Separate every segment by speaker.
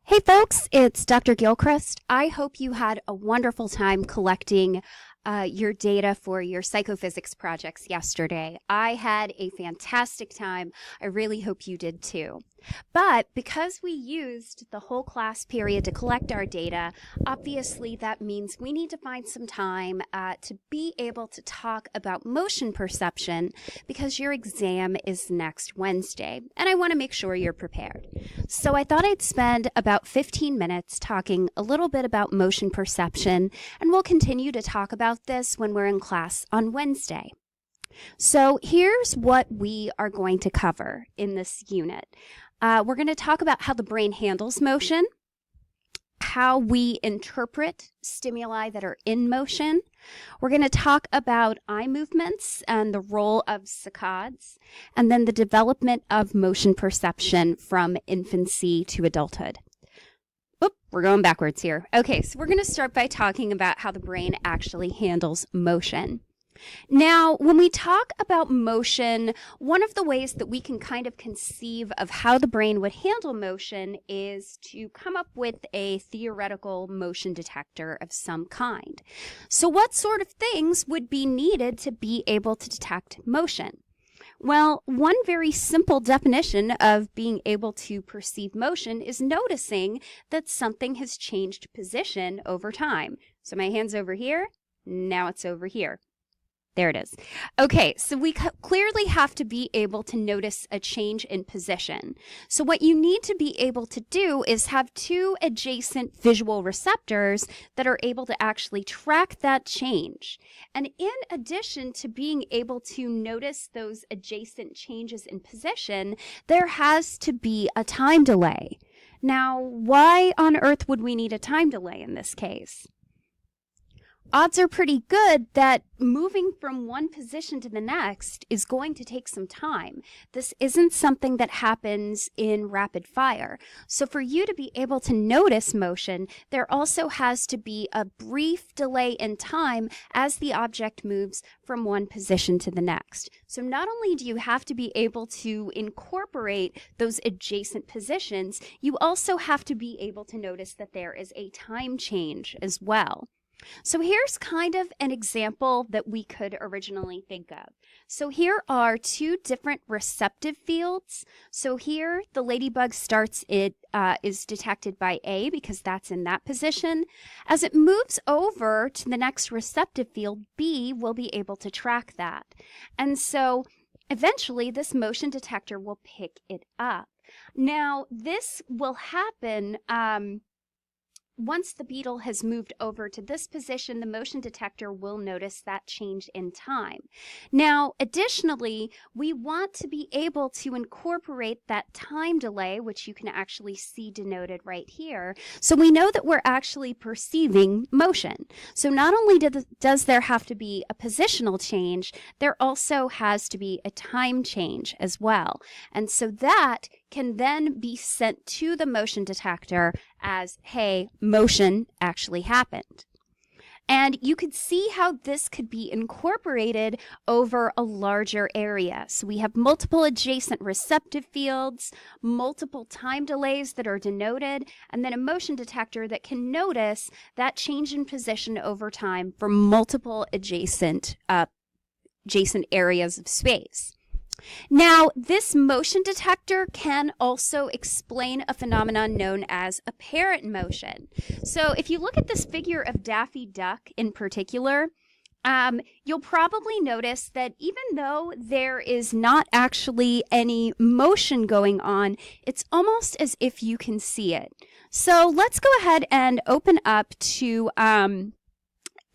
Speaker 1: Hey folks, it's Dr. Gilchrist. I hope you had a wonderful time collecting your data for your psychophysics projects yesterday. I had a fantastic time. I really hope you did too. But because we used the whole class period to collect our data, obviously that means we need to find some time to be able to talk about motion perception because your exam is next Wednesday, and I want to make sure you're prepared. So I thought I'd spend about 15 minutes talking a little bit about motion perception, and we'll continue to talk about this when we're in class on Wednesday. So here's what we are going to cover in this unit. We're going to talk about how the brain handles motion, how we interpret stimuli that are in motion. We're going to talk about eye movements and the role of saccades, and then the development of motion perception from infancy to adulthood. Oop, we're going backwards here. Okay, so we're going to start by talking about how the brain actually handles motion. Now, when we talk about motion, one of the ways that we can kind of conceive of how the brain would handle motion is to come up with a theoretical motion detector of some kind. So what sort of things would be needed to be able to detect motion? Well, one very simple definition of being able to perceive motion is noticing that something has changed position over time. So my hand's over here, now it's over here. There it is. Okay, so we clearly have to be able to notice a change in position. So what you need to be able to do is have two adjacent visual receptors that are able to actually track that change. And in addition to being able to notice those adjacent changes in position, there has to be a time delay. Now, why on earth would we need a time delay in this case? Odds are pretty good that moving from one position to the next is going to take some time. This isn't something that happens in rapid fire. So for you to be able to notice motion, there also has to be a brief delay in time as the object moves from one position to the next. So not only do you have to be able to incorporate those adjacent positions, you also have to be able to notice that there is a time change as well. So here's kind of an example that we could originally think of. So here are two different receptive fields. So here the ladybug starts, it is detected by A because that's in that position. As it moves over to the next receptive field, B will be able to track that. And so eventually this motion detector will pick it up. Now this will happen once the beetle has moved over to this position, the motion detector will notice that change in time. Now, additionally, we want to be able to incorporate that time delay, which you can actually see denoted right here, so we know that we're actually perceiving motion. So not only does there have to be a positional change, there also has to be a time change as well. And so that can then be sent to the motion detector as, hey, motion actually happened. And you could see how this could be incorporated over a larger area. So we have multiple adjacent receptive fields, multiple time delays that are denoted, and then a motion detector that can notice that change in position over time for multiple adjacent areas of space. Now, this motion detector can also explain a phenomenon known as apparent motion. So if you look at this figure of Daffy Duck in particular, you'll probably notice that even though there is not actually any motion going on, it's almost as if you can see it. So let's go ahead and open up to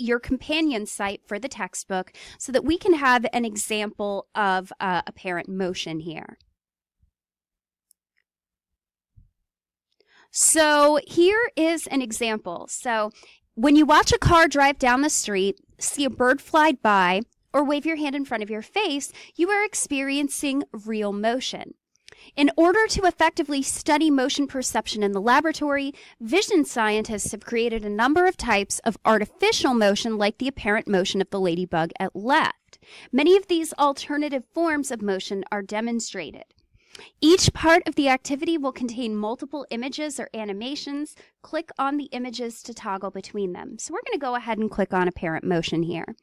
Speaker 1: your companion site for the textbook so that we can have an example of apparent motion here. So here is an example. So when you watch a car drive down the street, see a bird fly by, or wave your hand in front of your face, you are experiencing real motion. In order to effectively study motion perception in the laboratory, vision scientists have created a number of types of artificial motion like the apparent motion of the ladybug at left. Many of these alternative forms of motion are demonstrated. Each part of the activity will contain multiple images or animations. Click on the images to toggle between them. So we're going to go ahead and click on apparent motion here.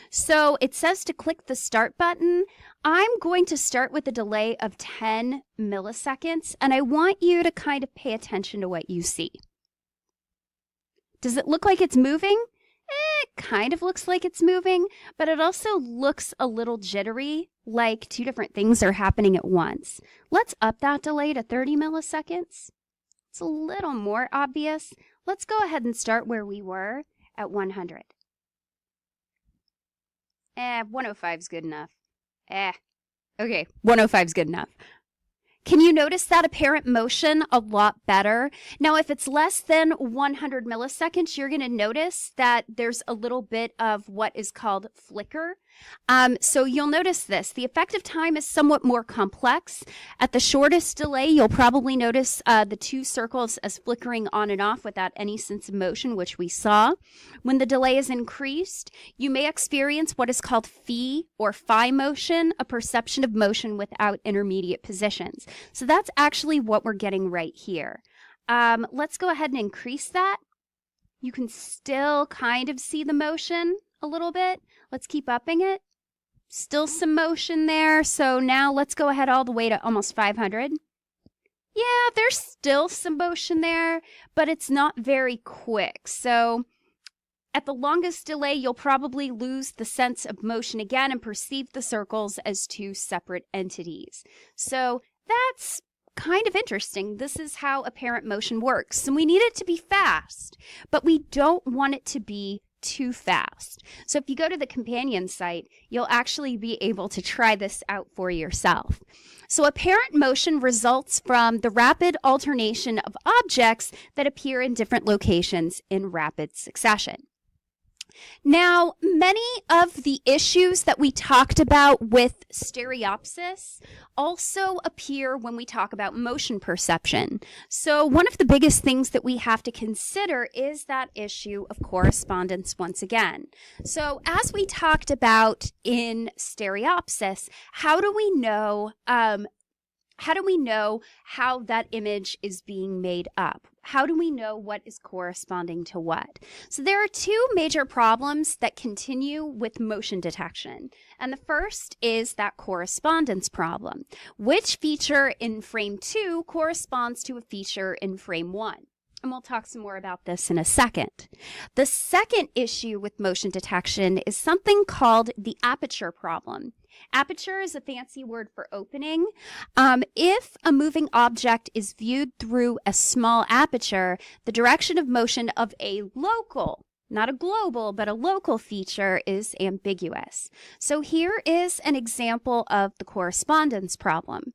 Speaker 1: So it says to click the start button. I'm going to start with a delay of 10 milliseconds, and I want you to kind of pay attention to what you see. Does it look like it's moving? It kind of looks like it's moving, but it also looks a little jittery, like two different things are happening at once. Let's up that delay to 30 milliseconds. It's a little more obvious. Let's go ahead and start where we were at 100. 105 is good enough. Okay, 105 is good enough. Can you notice that apparent motion a lot better? Now, if it's less than 100 milliseconds, you're going to notice that there's a little bit of what is called flicker. So you'll notice this. The effective time is somewhat more complex. At the shortest delay, you'll probably notice the two circles as flickering on and off without any sense of motion, which we saw. When the delay is increased, you may experience what is called phi or phi motion, a perception of motion without intermediate positions. So that's actually what we're getting right here. Let's go ahead and increase that. You can still kind of see the motion a little bit. Let's keep upping it. Still some motion there. So now let's go ahead all the way to almost 500. Yeah, there's still some motion there, but it's not very quick. So at the longest delay, you'll probably lose the sense of motion again and perceive the circles as two separate entities. So that's kind of interesting. This is how apparent motion works. And we need it to be fast, but we don't want it to be too fast. So if you go to the companion site, you'll actually be able to try this out for yourself. So apparent motion results from the rapid alternation of objects that appear in different locations in rapid succession. Now, many of the issues that we talked about with stereopsis also appear when we talk about motion perception. So one of the biggest things that we have to consider is that issue of correspondence once again. So as we talked about in stereopsis, how do we know how that image is being made up? How do we know what is corresponding to what? So there are two major problems that continue with motion detection. And the first is that correspondence problem. Which feature in frame 2 corresponds to a feature in frame 1? And we'll talk some more about this in a second. The second issue with motion detection is something called the aperture problem. Aperture is a fancy word for opening. If a moving object is viewed through a small aperture, the direction of motion of a local, not a global, but a local feature is ambiguous. So here is an example of the correspondence problem.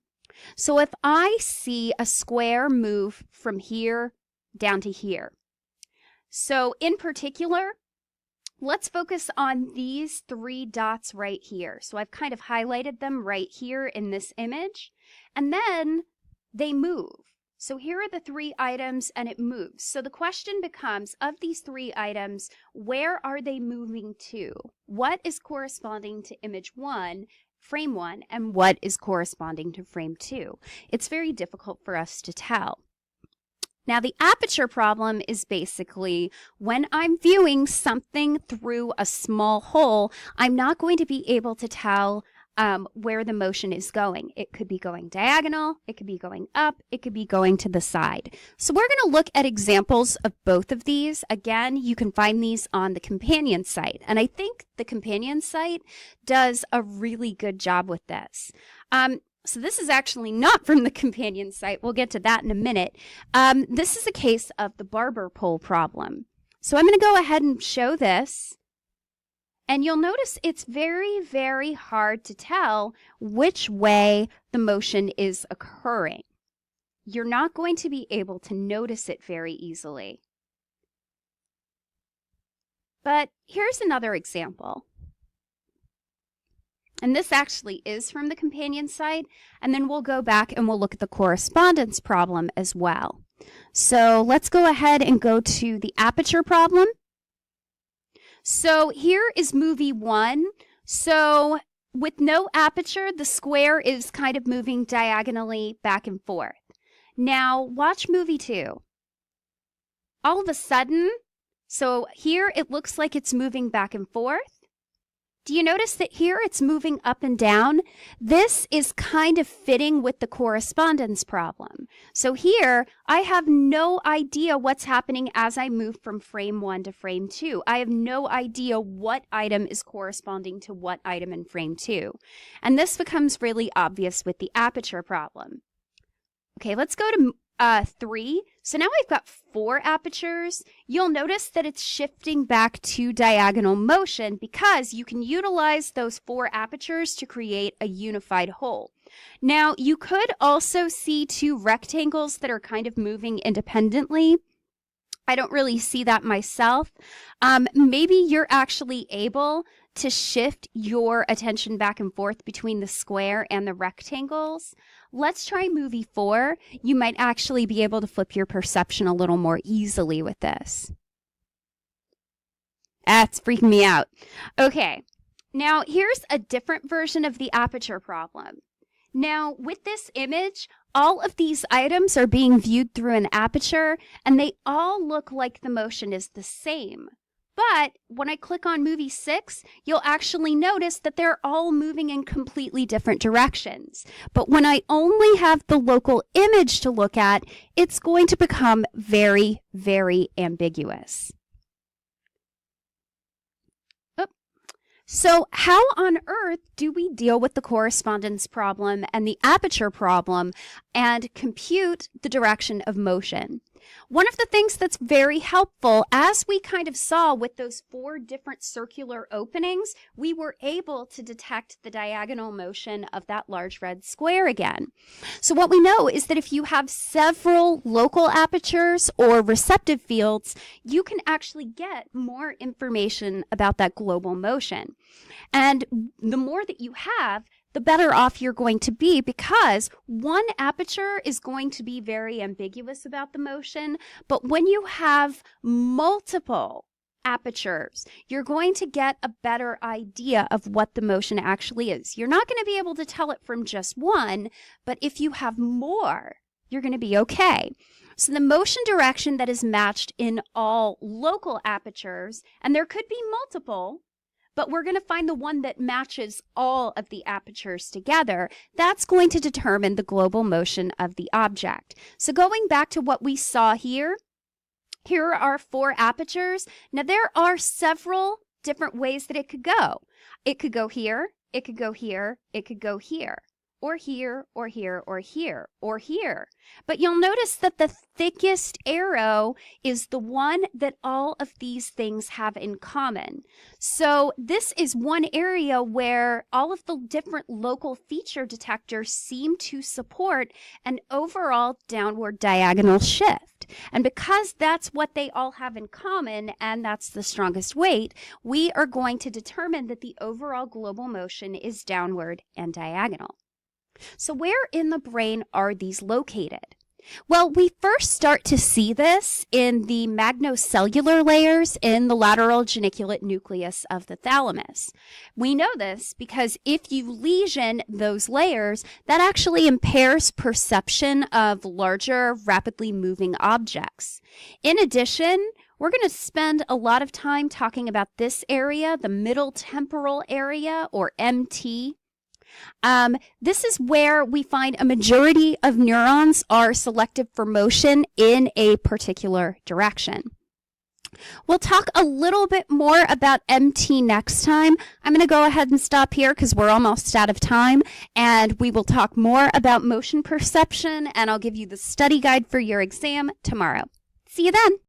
Speaker 1: So if I see a square move from here down to here. So in particular, let's focus on these three dots right here. So I've kind of highlighted them right here in this image, and then they move. So here are the three items and it moves. So the question becomes, of these three items, where are they moving to? What is corresponding to image 1, frame 1, and what is corresponding to frame 2? It's very difficult for us to tell. Now, the aperture problem is basically when I'm viewing something through a small hole, I'm not going to be able to tell where the motion is going. It could be going diagonal, it could be going up, it could be going to the side. So we're going to look at examples of both of these. Again, you can find these on the companion site. And I think the companion site does a really good job with this. So this is actually not from the companion site. We'll get to that in a minute. This is a case of the barber pole problem. So I'm going to go ahead and show this. And you'll notice it's very, very hard to tell which way the motion is occurring. You're not going to be able to notice it very easily. But here's another example. And this actually is from the companion site, and then we'll go back and we'll look at the correspondence problem as well. So let's go ahead and go to the aperture problem. So here is movie 1. So with no aperture, the square is kind of moving diagonally back and forth. Now, watch movie 2. All of a sudden, so here it looks like it's moving back and forth. Do you notice that here it's moving up and down? This is kind of fitting with the correspondence problem. So here, I have no idea what's happening as I move from frame 1 to frame 2. I have no idea what item is corresponding to what item in frame 2. And this becomes really obvious with the aperture problem. Okay, let's go to 3. So now I've got 4 apertures. You'll notice that it's shifting back to diagonal motion because you can utilize those 4 apertures to create a unified whole. Now, you could also see 2 rectangles that are kind of moving independently. I don't really see that myself. Maybe you're actually able to shift your attention back and forth between the square and the rectangles. Let's try movie 4. You might actually be able to flip your perception a little more easily with this. That's freaking me out. Okay, now here's a different version of the aperture problem. Now, with this image, all of these items are being viewed through an aperture, and they all look like the motion is the same. But when I click on movie 6, you'll actually notice that they're all moving in completely different directions. But when I only have the local image to look at, it's going to become very, very ambiguous. So how on earth do we deal with the correspondence problem and the aperture problem and compute the direction of motion? One of the things that's very helpful, as we kind of saw with those 4 different circular openings, we were able to detect the diagonal motion of that large red square again. So what we know is that if you have several local apertures or receptive fields, you can actually get more information about that global motion. And the more that you have, the better off you're going to be, because one aperture is going to be very ambiguous about the motion, but when you have multiple apertures, you're going to get a better idea of what the motion actually is. You're not going to be able to tell it from just one, but if you have more, you're going to be okay. So the motion direction that is matched in all local apertures, and there could be multiple, but we're going to find the one that matches all of the apertures together. That's going to determine the global motion of the object. So going back to what we saw here, here are our 4 apertures. Now there are several different ways that it could go. It could go here, it could go here, it could go here, or here, or here, or here, or here. But you'll notice that the thickest arrow is the one that all of these things have in common. So this is one area where all of the different local feature detectors seem to support an overall downward diagonal shift. And because that's what they all have in common, and that's the strongest weight, we are going to determine that the overall global motion is downward and diagonal. So where in the brain are these located? Well, we first start to see this in the magnocellular layers in the lateral geniculate nucleus of the thalamus. We know this because if you lesion those layers, that actually impairs perception of larger, rapidly moving objects. In addition, we're going to spend a lot of time talking about this area, the middle temporal area, or MT. This is where we find a majority of neurons are selective for motion in a particular direction. We'll talk a little bit more about MT next time. I'm going to go ahead and stop here because we're almost out of time, and we will talk more about motion perception, and I'll give you the study guide for your exam tomorrow. See you then.